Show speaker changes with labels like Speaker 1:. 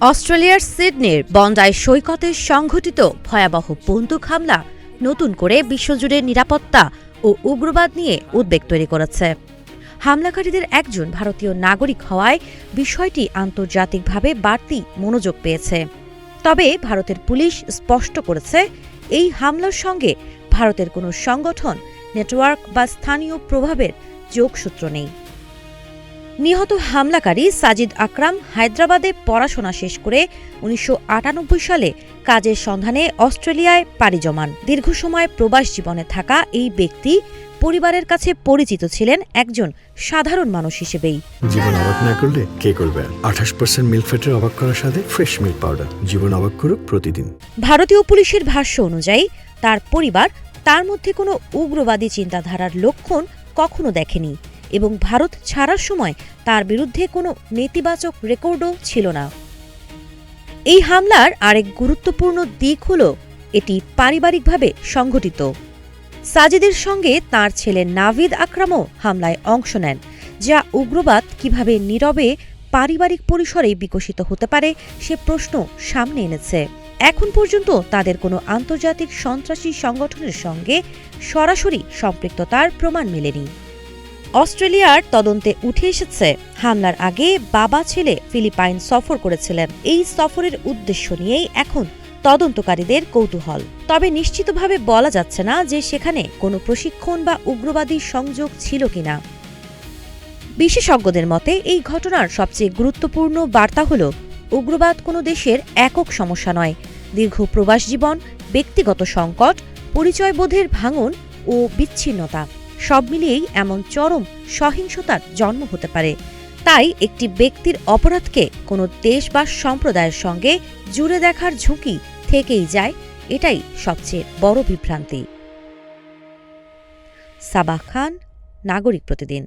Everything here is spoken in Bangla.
Speaker 1: অস্ট্রেলিয়ার সিডনির বন্ডাই সৈকতে সংঘটিত ভয়াবহ বন্দুক হামলা নতুন করে বিশ্বজুড়ে নিরাপত্তা ও উগ্রবাদ নিয়ে উদ্বেগ তৈরি করেছে। হামলাকারীদের একজন ভারতীয় নাগরিক হওয়ায় বিষয়টি আন্তর্জাতিকভাবে বাড়তি মনোযোগ পেয়েছে। তবে ভারতের পুলিশ স্পষ্ট করেছে, এই হামলার সঙ্গে ভারতের কোনো সংগঠন, নেটওয়ার্ক বা স্থানীয় প্রভাবের যোগসূত্র নেই। নিহত হামলাকারী সাজিদ আকরাম হায়দ্রাবাদে পড়াশোনা শেষ করে ১৯৯৮ সালে কাজের সন্ধানে অস্ট্রেলিয়ায় পাড়ি জমান। দীর্ঘ সময় প্রবাস জীবনে থাকা এই ব্যক্তি পরিবারের কাছে পরিচিত ছিলেন একজন সাধারণ মানুষ হিসেবেই।
Speaker 2: জীবন অবাক না করলে কে করবে? ২৮% মিল্ক ফ্যাটের অবাক করার সাথে ফ্রেশ মিল্ক পাউডার। জীবন অবাক করুক প্রতিদিন।
Speaker 1: ভারতীয় পুলিশের ভাষ্য অনুযায়ী তার পরিবার তার মধ্যে কোনো উগ্রবাদী চিন্তাধারার লক্ষণ কখনো দেখেনি এবং ভারত ছাড়ার সময় তার বিরুদ্ধে কোনো নেতিবাচক রেকর্ডও ছিল না। এই হামলার আরেক গুরুত্বপূর্ণ দিক হল এটি পারিবারিকভাবে সংঘটিত। সাজিদের সঙ্গে তার ছেলে নাভিদ আকরামও হামলায় অংশ নেন, যা উগ্রবাদ কিভাবে নীরবে পারিবারিক পরিসরে বিকশিত হতে পারে সে প্রশ্ন সামনে এনেছে। এখন পর্যন্ত তাদের কোনো আন্তর্জাতিক সন্ত্রাসী সংগঠনের সঙ্গে সরাসরি সম্পৃক্ততার প্রমাণ মেলেনি। অস্ট্রেলিয়ার তদন্তে উঠে এসেছে, হামলার আগে বাবা ছেলে ফিলিপাইন সফর করেছিলেন। এই সফরের উদ্দেশ্য নিয়েই এখন তদন্তকারীদের কৌতূহল। তবে নিশ্চিতভাবে বলা যাচ্ছে না যে সেখানে কোনো প্রশিক্ষণ বা উগ্রবাদী সংযোগ ছিল কিনা। বিশেষজ্ঞদের মতে এই ঘটনার সবচেয়ে গুরুত্বপূর্ণ বার্তা হল, উগ্রবাদ কোনো দেশের একক সমস্যা নয়। দীর্ঘ প্রবাস জীবন, ব্যক্তিগত সংকট, পরিচয়বোধের ভাঙন ও বিচ্ছিন্নতা সব মিলিয়েই এমন চরম সহিংসতার জন্ম হতে পারে। তাই একটি ব্যক্তির অপরাধকে কোনো দেশ বা সম্প্রদায়ের সঙ্গে জুড়ে দেখার ঝুঁকি থেকেই যায়, এটাই সবচেয়ে বড় বিভ্রান্তি। সাবাহ খান, নাগরিক প্রতিদিন।